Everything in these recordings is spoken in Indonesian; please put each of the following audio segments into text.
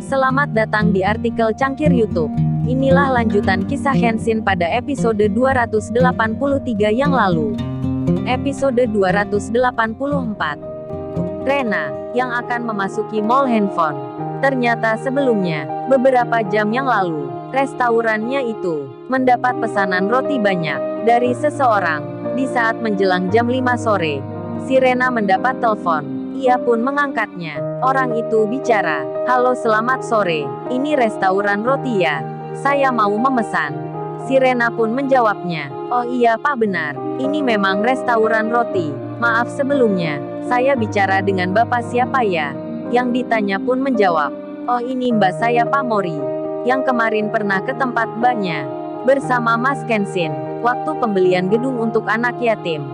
Selamat datang di artikel Cangkir YouTube. Inilah lanjutan kisah Henshin pada episode 283 yang lalu. Episode 284. Rena, yang akan memasuki mall handphone. Ternyata sebelumnya, beberapa jam yang lalu, restorannya itu mendapat pesanan roti banyak dari seseorang. Di saat menjelang jam 5 sore, si Rena mendapat telepon. Ia pun mengangkatnya. Orang itu bicara, "Halo, selamat sore. Ini restoran roti ya? Saya mau memesan." Si Rena pun menjawabnya, "Oh iya Pak, benar. Ini memang restoran roti. Maaf sebelumnya. Saya bicara dengan Bapak siapa ya?" Yang ditanya pun menjawab, "Oh ini Mbak saya Pak Mori. Yang kemarin pernah ke tempat Mbaknya bersama Mas Kenshin. Waktu pembelian gedung untuk anak yatim."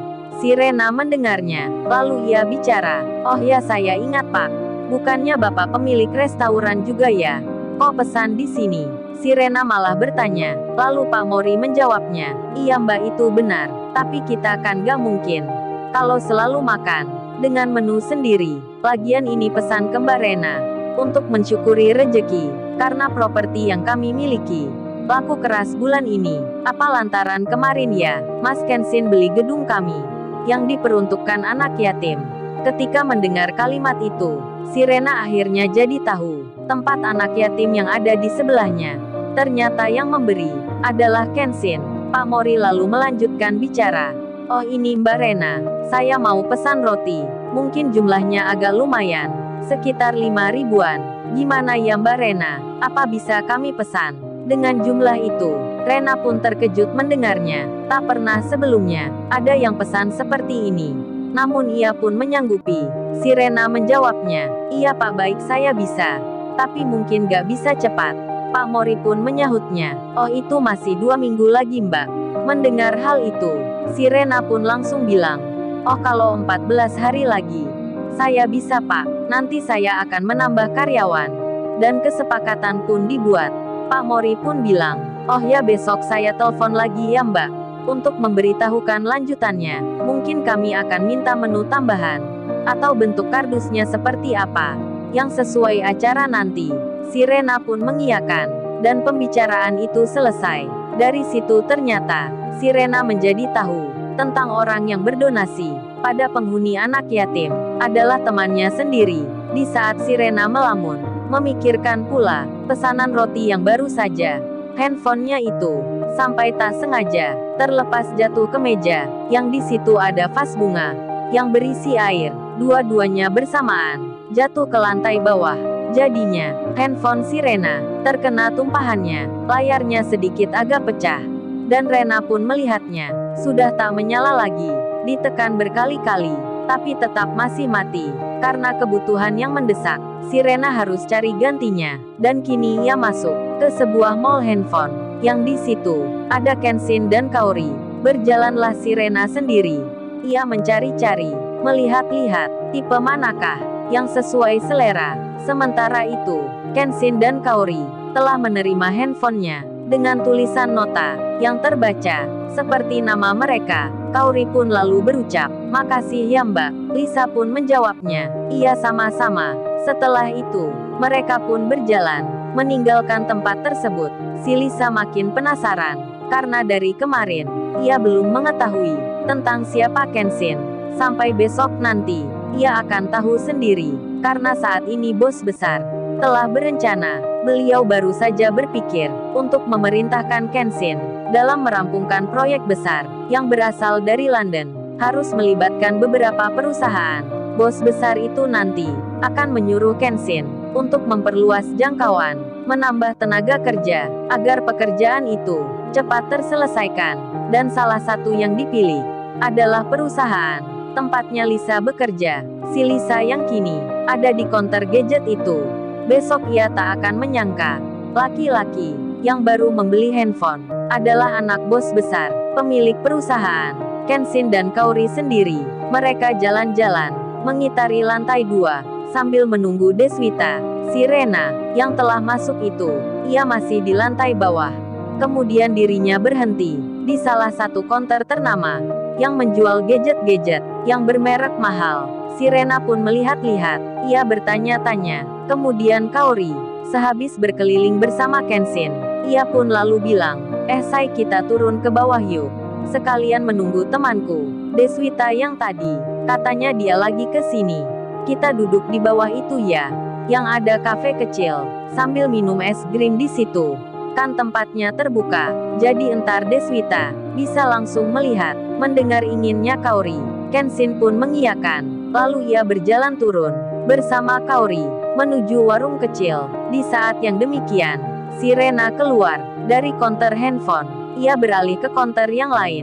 Si Rena mendengarnya, lalu ia bicara, "Oh ya saya ingat Pak. Bukannya Bapak pemilik restoran juga ya? Kok pesan di sini?" Si Rena malah bertanya, lalu Pak Mori menjawabnya, "Iya Mbak itu benar, tapi kita kan gak mungkin kalau selalu makan dengan menu sendiri. Lagian ini pesan ke Mbak Rena untuk mensyukuri rejeki, karena properti yang kami miliki laku keras bulan ini. Apa lantaran kemarin ya, Mas Kenshin beli gedung kami yang diperuntukkan anak yatim." Ketika mendengar kalimat itu, si Rena akhirnya jadi tahu tempat anak yatim yang ada di sebelahnya. Ternyata yang memberi adalah Kenshin. Pak Mori lalu melanjutkan bicara, "Oh ini Mbak Rena, saya mau pesan roti. Mungkin jumlahnya agak lumayan, sekitar 5 ribuan. Gimana ya Mbak Rena, apa bisa kami pesan dengan jumlah itu?" Rena pun terkejut mendengarnya. Tak pernah sebelumnya ada yang pesan seperti ini. Namun ia pun menyanggupi. Si Rena menjawabnya, "Iya Pak, baik saya bisa. Tapi mungkin gak bisa cepat." Pak Mori pun menyahutnya, "Oh itu masih 2 minggu lagi Mbak." Mendengar hal itu, si Rena pun langsung bilang, "Oh kalau 14 hari lagi, saya bisa Pak. Nanti saya akan menambah karyawan." Dan kesepakatan pun dibuat. Pak Mori pun bilang, "Oh ya besok saya telepon lagi ya Mbak, untuk memberitahukan lanjutannya. Mungkin kami akan minta menu tambahan, atau bentuk kardusnya seperti apa, yang sesuai acara nanti." Si Rena pun mengiyakan, dan pembicaraan itu selesai. Dari situ ternyata, si Rena menjadi tahu tentang orang yang berdonasi pada penghuni anak yatim adalah temannya sendiri. Di saat si Rena melamun, memikirkan pula pesanan roti yang baru saja, handphonenya itu sampai tak sengaja terlepas jatuh ke meja, yang di situ ada vas bunga yang berisi air. Dua-duanya bersamaan jatuh ke lantai bawah. Jadinya, handphone si Rena terkena tumpahannya. Layarnya sedikit agak pecah, dan Rena pun melihatnya sudah tak menyala lagi. Ditekan berkali-kali, tapi tetap masih mati. Karena kebutuhan yang mendesak, si Rena harus cari gantinya. Dan kini ia masuk ke sebuah mall handphone, yang di situ ada Kenshin dan Kaori. Berjalanlah si Rena sendiri. Ia mencari-cari, melihat-lihat tipe manakah yang sesuai selera. Sementara itu, Kenshin dan Kaori telah menerima handphonenya dengan tulisan nota yang terbaca seperti nama mereka. Kaori pun lalu berucap, "Makasih ya Mbak." Lisa pun menjawabnya, "Iya sama-sama." Setelah itu, mereka pun berjalan meninggalkan tempat tersebut. Si Lisa makin penasaran, karena dari kemarin ia belum mengetahui tentang siapa Kenshin. Sampai besok nanti, ia akan tahu sendiri. Karena saat ini bos besar telah berencana. Beliau baru saja berpikir untuk memerintahkan Kenshin dalam merampungkan proyek besar yang berasal dari London. Harus melibatkan beberapa perusahaan. Bos besar itu nanti akan menyuruh Kenshin untuk memperluas jangkauan, menambah tenaga kerja, agar pekerjaan itu cepat terselesaikan. Dan salah satu yang dipilih adalah perusahaan tempatnya Lisa bekerja. Si Lisa yang kini ada di counter gadget itu. Besok ia tak akan menyangka, laki-laki yang baru membeli handphone adalah anak bos besar, pemilik perusahaan. Kenshin dan Kaori sendiri, mereka jalan-jalan mengitari lantai 2 sambil menunggu Deswita. Si Rena yang telah masuk itu, ia masih di lantai bawah. Kemudian dirinya berhenti di salah satu counter ternama yang menjual gadget-gadget yang bermerek mahal. Si Rena pun melihat-lihat. Ia bertanya-tanya, Kemudian Kaori, sehabis berkeliling bersama Kenshin, ia pun lalu bilang, Sai, kita turun ke bawah yuk. Sekalian menunggu temanku, Deswita yang tadi. Katanya dia lagi ke sini. Kita duduk di bawah itu ya. Yang ada kafe kecil, sambil minum es krim di situ. Kan tempatnya terbuka, jadi entar Deswita bisa langsung melihat. Mendengar inginnya Kaori, Kenshin pun mengiyakan. Lalu ia berjalan turun bersama Kaori menuju warung kecil. Di saat yang demikian, si Rena keluar dari konter handphone. Ia beralih ke konter yang lain.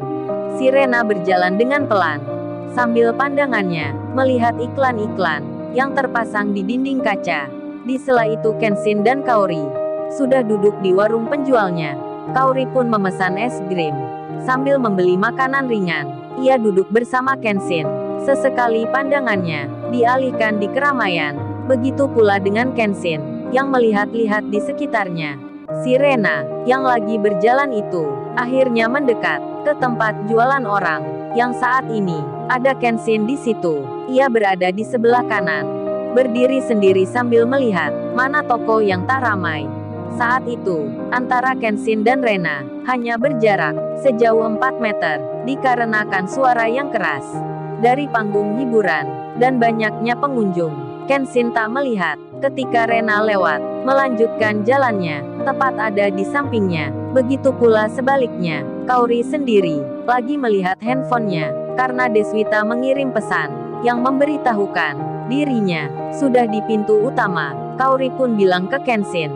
Si Rena berjalan dengan pelan, sambil pandangannya melihat iklan-iklan yang terpasang di dinding kaca. Di sela itu Kenshin dan Kaori sudah duduk di warung penjualnya. Kaori pun memesan es krim, sambil membeli makanan ringan. Ia duduk bersama Kenshin. Sesekali pandangannya dialihkan di keramaian. Begitu pula dengan Kenshin, yang melihat-lihat di sekitarnya. Si Rena, yang lagi berjalan itu, akhirnya mendekat ke tempat jualan orang, yang saat ini ada Kenshin di situ. Ia berada di sebelah kanan, berdiri sendiri sambil melihat mana toko yang tak ramai. Saat itu, antara Kenshin dan Rena hanya berjarak sejauh 4 meter, dikarenakan suara yang keras dari panggung hiburan dan banyaknya pengunjung. Kenshin tak melihat ketika Rena lewat, melanjutkan jalannya, tepat ada di sampingnya. Begitu pula sebaliknya, Kaori sendiri lagi melihat handphonenya, karena Deswita mengirim pesan yang memberitahukan dirinya sudah di pintu utama. Kaori pun bilang ke Kenshin,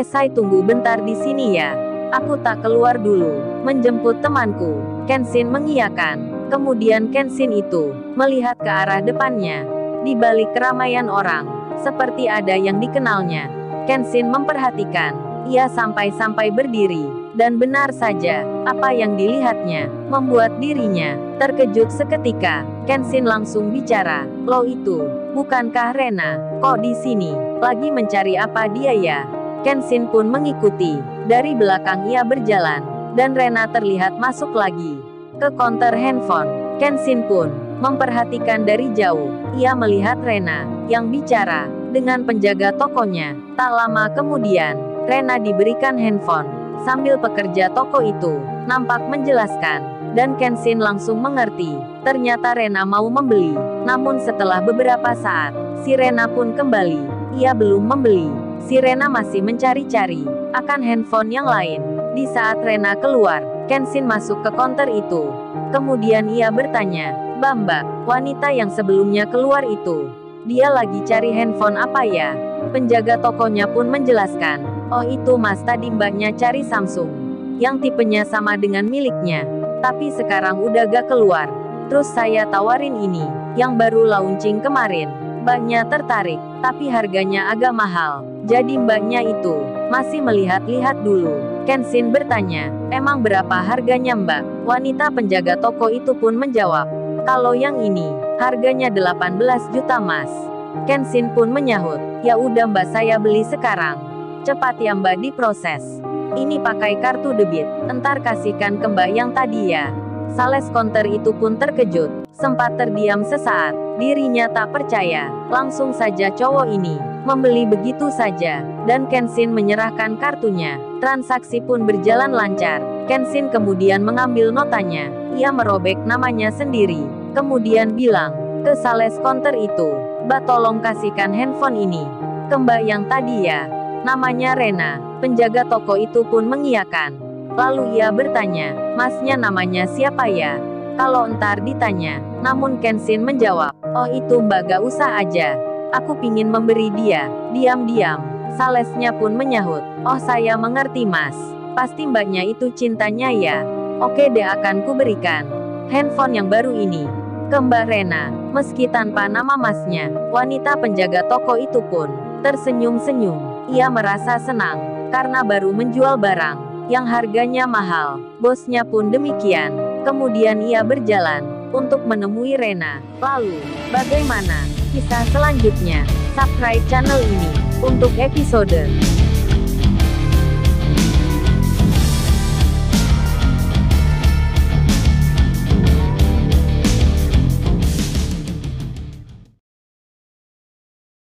Sai, tunggu bentar di sini ya. Aku tak keluar dulu, menjemput temanku. Kenshin mengiyakan. Kemudian Kenshin itu melihat ke arah depannya. Di balik keramaian orang, seperti ada yang dikenalnya. Kenshin memperhatikan. Ia sampai-sampai berdiri. Dan benar saja, apa yang dilihatnya membuat dirinya terkejut seketika. Kenshin langsung bicara, "Lo itu, bukankah Rena? Kok di sini? Lagi mencari apa dia ya?" Kenshin pun mengikuti. Dari belakang ia berjalan, dan Rena terlihat masuk lagi ke konter handphone. Kenshin pun memperhatikan dari jauh. Ia melihat Rena yang bicara dengan penjaga tokonya. Tak lama kemudian, Rena diberikan handphone sambil pekerja toko itu nampak menjelaskan, dan Kenshin langsung mengerti. Ternyata Rena mau membeli. Namun setelah beberapa saat, si Rena pun kembali. Ia belum membeli. Si Rena masih mencari-cari akan handphone yang lain. Di saat Rena keluar, Kenshin masuk ke konter itu. Kemudian ia bertanya, "Mbak, wanita yang sebelumnya keluar itu, dia lagi cari handphone apa ya?" Penjaga tokonya pun menjelaskan, "Oh itu mas, tadi mbaknya cari Samsung, yang tipenya sama dengan miliknya. Tapi sekarang udah gak keluar. Terus saya tawarin ini, yang baru launching kemarin." Mbaknya tertarik, tapi harganya agak mahal. Jadi mbaknya itu masih melihat-lihat dulu. Kenshin bertanya, "Emang berapa harganya mbak?" Wanita penjaga toko itu pun menjawab, "Kalau yang ini, harganya 18 juta mas." Kenshin pun menyahut, "Ya udah mbak, saya beli sekarang." "Cepat ya mbak, diproses. Ini pakai kartu debit, entar kasihkan ke mbak yang tadi ya." Sales konter itu pun terkejut, sempat terdiam sesaat. Dirinya tak percaya, langsung saja cowok ini membeli begitu saja, dan Kenshin menyerahkan kartunya. Transaksi pun berjalan lancar. Kenshin kemudian mengambil notanya. Ia merobek namanya sendiri, kemudian bilang ke sales konter itu, "Mbak, tolong kasihkan handphone ini ke mbak yang tadi ya." Namanya Rena. Penjaga toko itu pun mengiyakan. Lalu ia bertanya, "Masnya namanya siapa ya?" Kalau entar ditanya. Namun Kenshin menjawab, "Oh itu mbak, gak usah aja. Aku pingin memberi dia." Diam-diam, salesnya pun menyahut, "Oh saya mengerti mas. Pasti mbaknya itu cintanya ya. Oke deh, akan kuberikan handphone yang baru ini ke mbak Rena." Meski tanpa nama masnya, wanita penjaga toko itu pun tersenyum-senyum. Ia merasa senang, karena baru menjual barang yang harganya mahal. Bosnya pun demikian. Kemudian ia berjalan untuk menemui Rena. Lalu, bagaimana kisah selanjutnya? Subscribe channel ini untuk episode